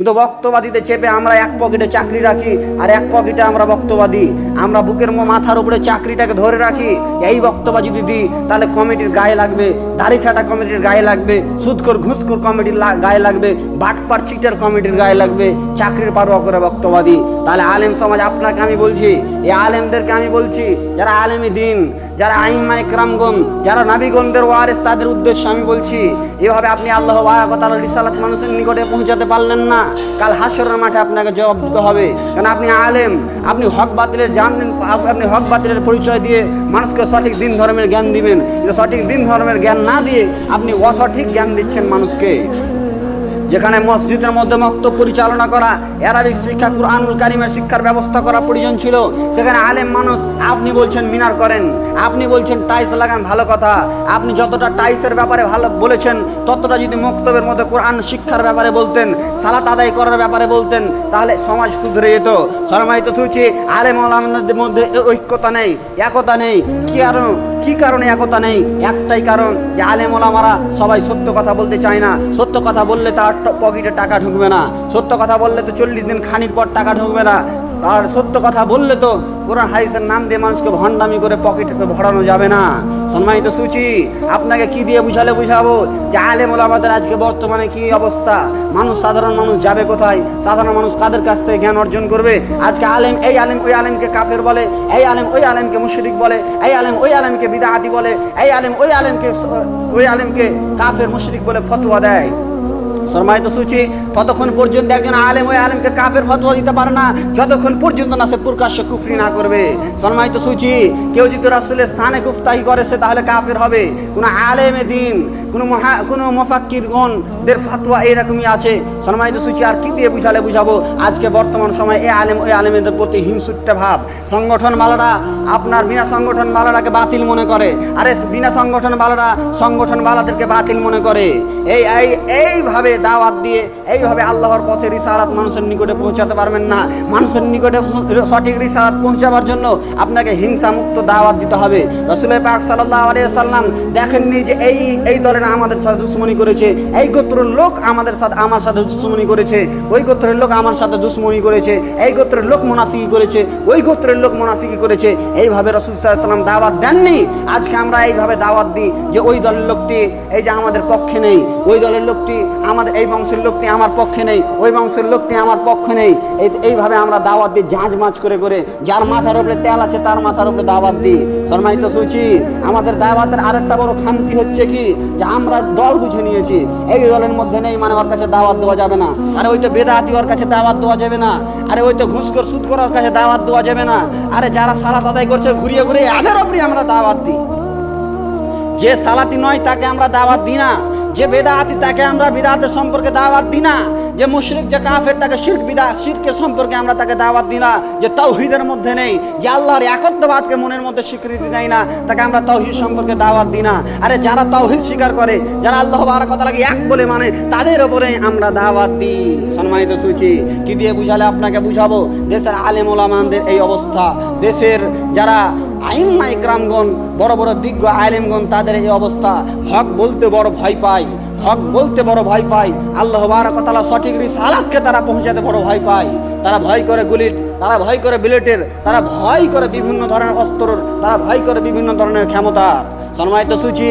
কিন্তু বক্তবাদীতে চেপে আমরা এক পকেটে চাকরি রাখি আর এক পকেটে আমরা বক্তবাদী, আমরা বুকের মাথার উপরে চাকরিটাকে ধরে রাখি। এই বক্তব্য যদি দিই তাহলে কমিটির গায়ে লাগবে, দাড়ি ছাটা কমিটির গায়ে লাগবে, সুদখোর ঘুষখোর কমিটির গায়ে লাগবে, বাটপার চিটার কমিটির গায়ে লাগবে, চাকরির পারোয়া করে বক্তবাদী। তাহলে আলেম সমাজ, আপনাকে আমি বলছি, এই আলেমদেরকে আমি বলছি, যারা আলেমী দিন, যারা আইম্মা ইকরামগণ, যারা নবীগণদের ওয়ারিস, তাদের উদ্দেশ্যে আমি বলছি, এভাবে আপনি আল্লাহ তাআলার রিসালাত মানুষের নিকটে পৌঁছাতে পারলেন না, কাল হাশরের মাঠে আপনাকে জবাব দিতে হবে। কারণ আপনি আলেম, আপনি হক বাতিলের জানেন, আপনি হক বাতিলের পরিচয় দিয়ে মানুষকে সঠিক দিন ধর্মের জ্ঞান দিবেন, কিন্তু সঠিক দিন ধর্মের জ্ঞান না দিয়ে আপনি অসঠিক জ্ঞান দিচ্ছেন মানুষকে। যেখানে মসজিদের মধ্যে মক্তব পরিচালনা করা, আরবিক শিক্ষা, কুরআনুল কারীমের শিক্ষার ব্যবস্থা করা প্রয়োজন ছিল, সেখানে আলেম মানুষ, আপনি বলছেন মিনার করেন, আপনি বলছেন টাইলস লাগান, ভালো কথা। আপনি যতটা টাইলসের ব্যাপারে ভালো বলেছেন, ততটা যদি মক্তবের মধ্যে কোরআন শিক্ষার ব্যাপারে বলতেন, সালাত আদায় করার ব্যাপারে বলতেন, তাহলে সমাজ শুধরে যেত। সম্মানিত থুচি, আলেম ওলামাদের মধ্যে ঐক্যতা নেই, একতা নেই। কি কারণে একতা নেই? একটাই কারণ, যে আলেম ওলামারা সবাই সত্য কথা বলতে চায় না। সত্য কথা বললে তার পকেটে টাকা ঢুকবে না, সত্য কথা বললে তো 40 দিন খানির পর টাকা ঢুকবে না, আর সত্য কথা বললে তো কোরআন হাদিসের নাম দিয়ে মানুষকে ভণ্ডামি করে পকেটে ভরানো যাবে না। সম্মানিত সুচি, আপনাকে কি দিয়ে বুঝালে বুঝাবো যে আলেম ওলামাদের আজকে বর্তমানে কি অবস্থা? মানুষ, সাধারণ মানুষ যাবে কোথায়? সাধারণ মানুষ কাদের কাছ থেকে জ্ঞান অর্জন করবে? আজকে আলেম এই আলেম ওই আলেমকে কাফের বলে, এই আলেম ওই আলেমকে মুশরিক বলে, এই আলেম ওই আলেমকে বিদআতি বলে, এই আলেম ওই আলেমকে কাফের মুশরিক বলে ফতোয়া দেয়। সম্মানিত সুচি, ততক্ষণ পর্যন্ত একজন আলেম ওই আলেমকে কাফের ফতোয়া দিতে পারে না যতক্ষণ পর্যন্ত না সে প্রকাশ্যে কুফরি না করবে। সম্মানিত সুচি, কেউ যদি রাসূলের শানে গুফতাহি করে সে তাহলে কাফের হবে। কোন আলেমে দিন, কোন মুফাক্কিরগণদের ফতোয়া এইরকমই আছে। সম্মানিত সুচি, আর কি দিয়ে বুঝালে বুঝাবো? আজকে বর্তমান সময়ে এই আলেম ওই আলেমেদের প্রতি হিংসুট্টা ভাব। সংগঠন মালারা আপনার বিনা সংগঠন মালারাকে বাতিল মনে করে, আরে বিনা সংগঠন মালারা সংগঠন মালাদেরকে বাতিল মনে করে। এইভাবে দাওয়াত দিয়ে, এইভাবে আল্লাহর পথে রিসালাত মানুষের নিকটে পৌঁছাতে পারবেন না। মানুষের নিকটে সঠিক রিসালাত পৌঁছাবার জন্য আপনাকে হিংসা মুক্ত দাওয়াত দিতে হবে। রাসূল পাক সাল্লাল্লাহু আলাইহি ওয়াসাল্লাম দেখেননি যে এই দলের আমাদের সাথে দুশমনি করেছে, এই গোত্রের লোক আমার সাথে দুশমনি করেছে, ওই গোত্রের লোক আমার সাথে দুশমনি করেছে, এই গোত্রের লোক মুনাফিকি করেছে, ওই গোত্রের লোক মুনাফিকি করেছে। এইভাবে রাসূল সাল্লাল্লাহু আলাইহি ওয়াসাল্লাম দাওয়াত দেননি। আজকে আমরা এইভাবে দাওয়াত দিই যে ওই দলের লোকটি এই যে আমাদের পক্ষে নেই, ওই দলের লোকটি আমাদের, এই বংশের লোকটি আমার পক্ষে নেই, ওই বংশের লোকটি আমার পক্ষে নেই। এইভাবে আমরা দাওয়াত দিই জাঁচ মাছ করে করে, যার মাথার উপরে তেল আছে তার মাথার উপরে দাওয়াত দিই। সম্মানিত সুচি, আমাদের দাওয়াতের আরেকটা বড় খামতি হচ্ছে কি, যে আমরা দল বুঝে নিয়েছি, এই দলের মধ্যে নেই মানে ওর কাছে দাওয়াত দেওয়া যাবে না, আরে ওই তো বেদাতি ওর কাছে দাওয়াত দেওয়া যাবে না, আরে ওই তো ঘুষখোর সুদখোর ওর কাছে দাওয়াত দেওয়া যাবে না, আরে যারা সালাত আদায় করছে ঘুরিয়ে ঘুরিয়ে এদের উপরে আমরা দাওয়াত দিই। যে সালাতি নয় তাকে আমরা দাওয়াত দিই না, যে বেদাতি তাকে আমরা বিদআতের সম্পর্কে দাওয়াত দিই না, যে মুশরিক যে কাফের তাকে শিরকের সম্পর্কে আমরা তাকে দাওয়াত দিই না, যে তাওহীদের মধ্যে নেই, যে আল্লাহর একত্ববাদকে মনের মধ্যে স্বীকৃতি দেয় না, তাকে আমরা তাওহীদ সম্পর্কে দাওয়াত দিই না। আরে যারা তাওহীদ স্বীকার করে, যারা আল্লাহ বারাক ওয়া তাআলাকে এক বলে মানে, তাদের উপরে আমরা দাওয়াত দিই। সম্মানিত সুচি, কি দিয়ে বুঝালে আপনাকে বুঝাবো? দেশের আলেম ওলামাদের এই অবস্থা, দেশের যারা আইম্মা ইকরামগণ, বড় বড় বিজ্ঞ আলেমগণ, তাদের এই অবস্থা। হক বলতে বড় ভয় পায়, হক বলতে বড় ভয় পায়, আল্লাহ বারাক ওয়া তাআলা সঠিক রিসালাতকে তারা পৌঁছাতে বড় ভয় পায়। তারা ভয় করে গুলির, তারা ভয় করে বুলেটের, তারা ভয় করে বিভিন্ন ধরনের অস্ত্রর, তারা ভয় করে বিভিন্ন ধরনের ক্ষমতার। সম্মানিত সুচি,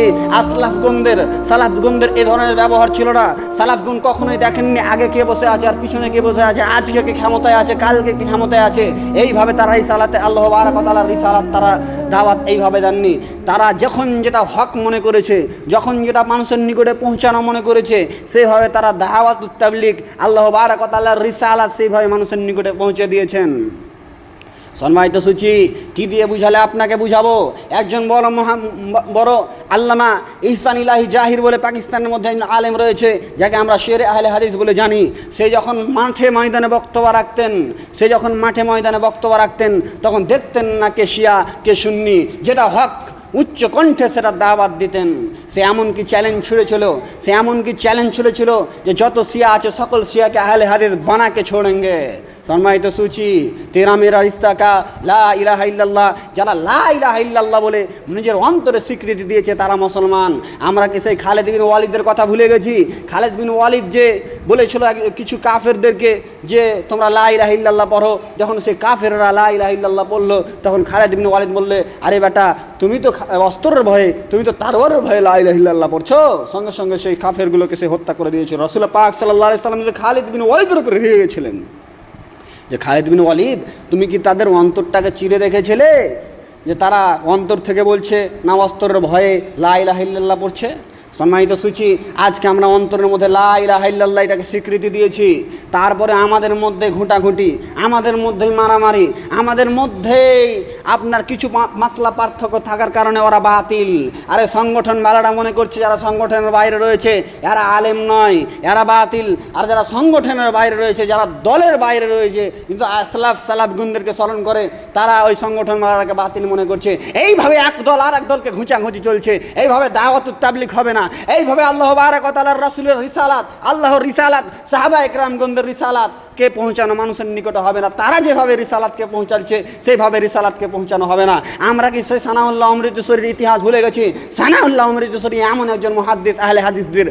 সালাফগণদের এই ধরনের ব্যবহার ছিল না। সালাফগণ কখনোই দেখেননি আগে কে বসে আছে আর পিছনে কে বসে আছে, আজকে কে ক্ষমতায় আছে, কালকে কে ক্ষমতায় আছে। এইভাবে তারা রিসালাতে, আল্লাহ বারাক ওয়া তাআলার রিসালাত তারা দাওয়াত এইভাবে দেননি। তারা যখন যেটা হক মনে করেছে, যখন যেটা মানুষের নিকটে পৌঁছানো মনে করেছে, সেইভাবে তারা দাওয়াত তাবলীগ, আল্লাহ বারাক ওয়া তাআলার রিসালাত সেইভাবে মানুষের নিকটে পৌঁছে দিয়েছেন। সম্মানিত সুচি, কি দিয়ে বুঝালে আপনাকে বুঝাবো? একজন বড় আল্লামা ইহসান ইলাহি জাহির বলে পাকিস্তানের মধ্যে একজন আলেম রয়েছে, যাকে আমরা শেরে আহলে হাদিস বলে জানি। সে যখন মাঠে ময়দানে বক্তব্য রাখতেন, তখন দেখতেন না কে শিয়া কে সুন্নি, যেটা হক উচ্চ কণ্ঠে সেটা দাওয়াত দিতেন। সে এমনকি চ্যালেঞ্জ ছুড়েছিল যে যত শিয়া আছে সকল শিয়াকে আহলে হাদিস বানাকে ছোড়েঙ্গে। সম্মানিত সূচি, তেরা মেরা রিস্তা কা লা ইলাহা ইল্লাল্লাহ, যারা লা ইলাহা ইল্লাল্লাহ বলে নিজের অন্তরে স্বীকৃতি দিয়েছে তারা মুসলমান। আমরা কি সেই খালেদ বিন ওয়ালিদের কথা ভুলে গেছি? খালেদ বিন ওয়ালিদ যে বলেছিল কিছু কাফেরদেরকে যে তোমরা লা ইলাহা ইল্লাল্লাহ পড়ো, যখন সেই কাফেররা লা ইলাহা ইল্লাল্লাহ পড়লো তখন খালেদ বিন ওয়ালিদ বললে, আরে বেটা তুমি তো অস্ত্রের ভয়ে, তুমি তো তারওয়ারের ভয়ে লা ইলাহা ইল্লাল্লাহ পড়ছো। সঙ্গে সঙ্গে সেই কাফেরগুলোকে সে হত্যা করে দিয়েছিল। রাসূলুল্লাহ পাক সাল্লাল্লাহু আলাইহি সাল্লাম যে খালিদ বিন ওয়ালিদের উপরে রেগে গেছিলেন যে খালিদ বিন ওয়ালিদ তুমি কি তাদের অন্তরটাকে চিরে দেখেছিলে যে তারা অন্তর থেকে বলছে না অস্ত্রের ভয়ে লা ইলাহা ইল্লাল্লাহ পড়ছে? সম্মানিত সূচি, আজকে আমরা অন্তরের মধ্যে লা ইলাহা ইল্লাল্লাহ এটাকে স্বীকৃতি দিয়েছি, তারপরে আমাদের মধ্যে ঘুঁটাঘুঁটি, আমাদের মধ্যেই মারামারি, আমাদের মধ্যেই আপনার কিছু মাসলা পার্থক্য থাকার কারণে ওরা বাতিল। আরে সংগঠন বালারা মনে করছে যারা সংগঠনের বাইরে রয়েছে এরা আলেম নয়, এরা বাতিল। আর যারা সংগঠনের বাইরে রয়েছে, যারা দলের বাইরে রয়েছে কিন্তু আসলাফ সালাফগুনদেরকে স্মরণ করে, তারা ওই সংগঠন বালারাকে বাতিল মনে করছে। এইভাবে এক দল আর এক দলকে ঘুঁচাঘুঁচি চলছে, এইভাবে দাওয়াতুত তাবলীগ হবে না, এইভাবে আল্লাহ বারাক ওয়া তাআলার রাসূলের রিসালাত, আল্লাহর রিসালাত, সাহাবা একরামগণদের রিসালাত কে পৌঁছানো মানুষের নিকটে হবে না। তারা যেভাবে রিসালাতকে পৌঁছাচ্ছে সেইভাবে রিসালাতকে পৌঁছানো হবে না। আমরা কি সেই সানাউল্লাহ অমৃতসরীর ইতিহাস ভুলে গেছি? সানাউল্লাহ অমৃতসরী এমন একজন মুহাদ্দিস, আহলে হাদিসদের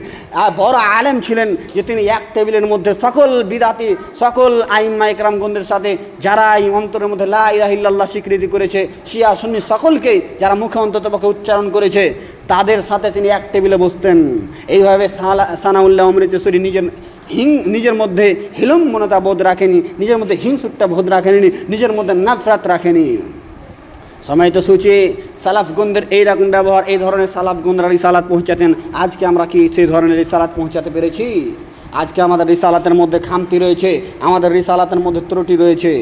বড় আলেম ছিলেন যে তিনি এক টেবিলের মধ্যে সকল বিদাতি, সকল আইম্মা একরামগণদের সাথে যারা এই অন্তরের মধ্যে লা ইলাহা ইল্লাল্লাহ স্বীকৃতি করেছে, শিয়া সুন্নি সকলকেই যারা মুখে অন্ততপক্ষে উচ্চারণ করেছে তাদের সাথে তিনি এক টেবিলে বসতেন। এইভাবে সানাউল্লাহ অমৃতসরী নিজের মধ্যে হিলম্বনতা বোধ রাখেনি, নিজের মধ্যে হিংসুকতা বোধ রাখেনি, নিজের মধ্যে নাফরাত রাখেনি। সময় তো সূচি সালাফগণদের এইরকম ব্যবহার, এই ধরনের সালাফগণরা রিসালাত পৌঁছাতেন। আজকে আমরা কি সেই ধরনের রিসালাত পৌঁছাতে পেরেছি? আজকে আমাদের রিসালাতের মধ্যে খামতি রয়েছে, আমাদের রিসালাতের মধ্যে ত্রুটি রয়েছে।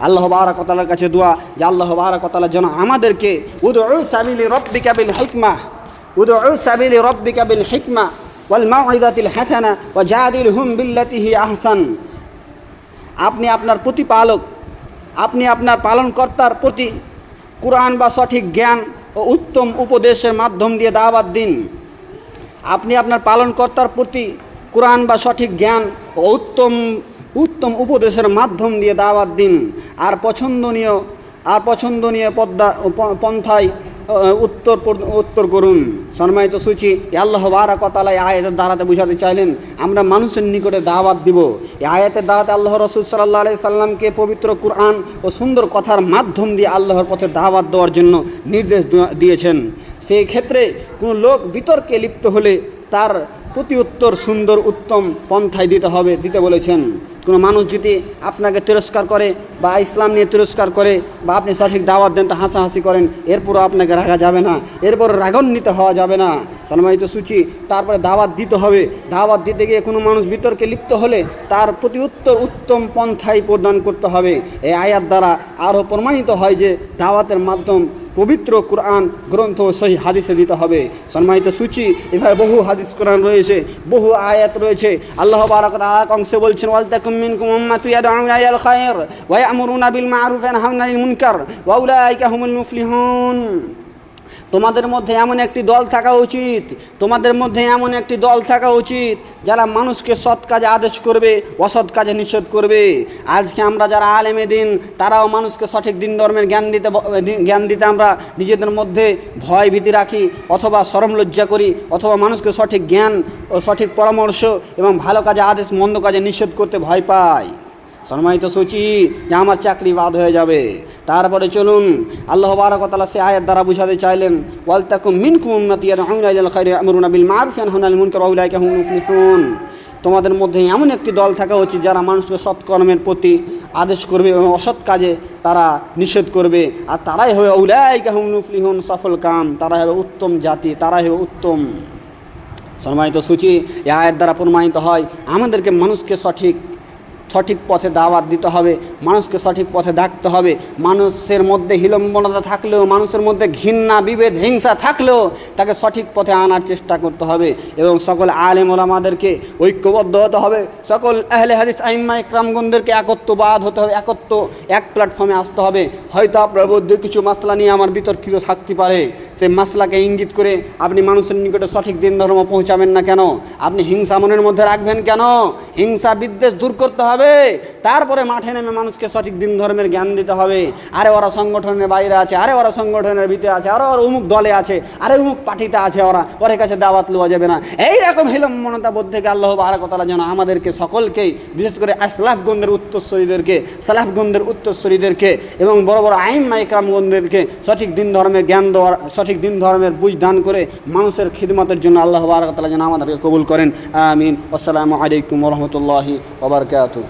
আল্লাহ বারাক ওয়া তাআলার কাছে দোয়া যে আল্লাহ বারাক ওয়া তাআলা যেন আমাদেরকে উদউ সাবিলি রাব্বিকা বিল হিকমা, উদউ সাবিলি রাব্বিকা বিল হিকমা ওয়াল মাউইযাতিল হাসানা ওয়াজাদিলহুম বিল্লাতি হি আহসান। আপনি আপনার প্রতিপালক, আপনি আপনার পালনকর্তার প্রতি কুরআন বা সঠিক জ্ঞান ও উত্তম উপদেশের মাধ্যম দিয়ে দাওয়াত দিন। আপনি আপনার পালনকর্তার প্রতি কুরআন বা সঠিক জ্ঞান ও উত্তম উপদেশের মাধ্যম দিয়ে দাওয়াত দিন। আর পছন্দনীয় পন্থায় উত্তর করুন। সম্মানিত সূচি, আল্লাহ বারাক ওয়া তাআলা এই আয়াতের দ্বারাতে বুঝাতে চাইলেন আমরা মানুষের নিকটে দাওয়াত দিব। এই আয়াতের দ্বারাতে আল্লাহ রাসূল সাল্লাল্লাহু আলাইহি সাল্লামকে পবিত্র কুরআন ও সুন্দর কথার মাধ্যম দিয়ে আল্লাহর পথে দাওয়াত দেওয়ার জন্য নির্দেশ দিয়েছেন। সেই ক্ষেত্রে কোনো লোক বিতর্কে লিপ্ত হলে তার প্রতি উত্তর সুন্দর উত্তম পন্থায় দিতে বলেছেন। কোনো মানুষ যদি আপনাকে তিরস্কার করে বা ইসলাম নিয়ে তিরস্কার করে বা আপনি সঠিক দাওয়াত দেন তা হাসাহাসি করেন, এরপরও আপনাকে রাখা যাবে না, এরপর রাগান্বিত হওয়া যাবে না। সম্মানিত সূচি, তারপরে দাওয়াত দিতে হবে। দাওয়াত দিতে গিয়ে কোনো মানুষ বিতর্কে লিপ্ত হলে তার প্রতি উত্তর উত্তম পন্থায় প্রদান করতে হবে। এই আয়াত দ্বারা আরও প্রমাণিত হয় যে দাওয়াতের মাধ্যম পবিত্র কুরআন গ্রন্থ সহি হাদিসে দিতে হবে। সম্মানিত সূচি, এভাবে বহু হাদিস কোরআন রয়েছে, বহু আয়াত রয়েছে। আল্লাহ বারাক ওয়া তাআলা অংশে বলছেন ওয়ালতাকুম মিনকুম উম্মাতুন ইয়াদউনা ইলাল খায়র ওয়া ইয়ামুরুনা বিল মা'রুফ ওয়া ইয়ানহাউনা আনিল মুনকার ওয়া উলাইকা হুমুল মুফলিহুন। তোমাদের মধ্যে এমন একটি দল থাকা উচিত, তোমাদের মধ্যে এমন একটি দল থাকা উচিত যারা মানুষকে সৎ কাজে আদেশ করবে, অসৎ কাজে নিষেধ করবে। আজকে আমরা যারা আলেমে দিন তারাও মানুষকে সঠিক দিন ধর্মের জ্ঞান দিতে আমরা নিজেদের মধ্যে ভয় ভীতি রাখি, অথবা শরম লজ্জা করি, অথবা মানুষকে সঠিক জ্ঞান ও সঠিক পরামর্শ এবং ভালো কাজে আদেশ মন্দ কাজে নিষেধ করতে ভয় পাই। সম্মানিত সূচি, যে আমার চাকরি বাদ হয়ে যাবে। তারপরে চলুন আল্লাহ বারাক ওয়া তাআলা সে আয়াত দ্বারা বুঝাতে চাইলেন ওয়ালতাকুম মিনকুম উম্মাতুন ইয়াদউনা ইলাল খায়রি ওয়া ইয়ামুরুনা বিল মা'রুফ ওয়া ইয়ানহাউনা আনিল মুনকার ওয়া উলাইকা হুমুল মুফলিহুন। তোমাদের মধ্যে এমন একটি দল থাকা উচিত যারা মানুষকে সৎকর্মের প্রতি আদেশ করবে এবং অসৎ কাজে তারা নিষেধ করবে, আর তারাই হবে উলাইকা হুমুল মুফলিহুন, সফল কাম, তারা হবে উত্তম জাতি, তারাই হবে উত্তম। সম্মানিত সূচি, এই আয়াত দ্বারা প্রমাণিত হয় আমাদেরকে মানুষকে সঠিক পথে দাওয়াত দিতে হবে, মানুষকে সঠিক পথে ডাকতে হবে। মানুষের মধ্যে হিলম্বনতা থাকলেও, মানুষের মধ্যে ঘৃণা বিভেদ হিংসা থাকলেও তাকে সঠিক পথে আনার চেষ্টা করতে হবে এবং সকল আলেম ওলামাদেরকে ঐক্যবদ্ধ হতে হবে, সকল আহলে হাদিস আইম্মা ইকরামগণদেরকে একত্ববাদ হতে হবে, এক প্ল্যাটফর্মে আসতে হবে। হয়তো আপনার মধ্যে কিছু মাসলা নিয়ে আমার বিতর্কিত থাকতে পারে, সেই মাসলাকে ইঙ্গিত করে আপনি মানুষের নিকটে সঠিক দিন ধর্ম পৌঁছাবেন না কেন? আপনি হিংসা মনের মধ্যে রাখবেন কেন? হিংসা বিদ্বেষ দূর করতে হবে। হবে, তারপরে মাঠে নেমে মানুষকে সঠিক দিন ধর্মের জ্ঞান দিতে হবে। আরে ওরা সংগঠনের বাইরে আছে, আরে ওরা সংগঠনের ভিতরে আছে, আরে ওরা অমুক দলে আছে, আরে অমুক পার্টিতে আছে, ওর কাছে দাওয়াত লওয়া যাবে না। এইরকম হিলম্মনতা বোধ থেকে আল্লাহ বারাক ওয়া তাআলা যেন আমাদেরকে সকলকেই, বিশেষ করে সালাফগণদের উত্তরসূরিদেরকে এবং বড় বড় আইম্মা ইকরামগণদেরকে সঠিক দিন ধর্মের জ্ঞান দেওয়ার, সঠিক দিন ধর্মের বুঝ দান করে মানুষের খিদমতের জন্য আল্লাহ বারাক ওয়া তাআলা যেন আমাদেরকে কবুল করেন। আমিন। আসসালামু আলাইকুম ওয়া রাহমাতুল্লাহি ওয়া বারাকাতুহু।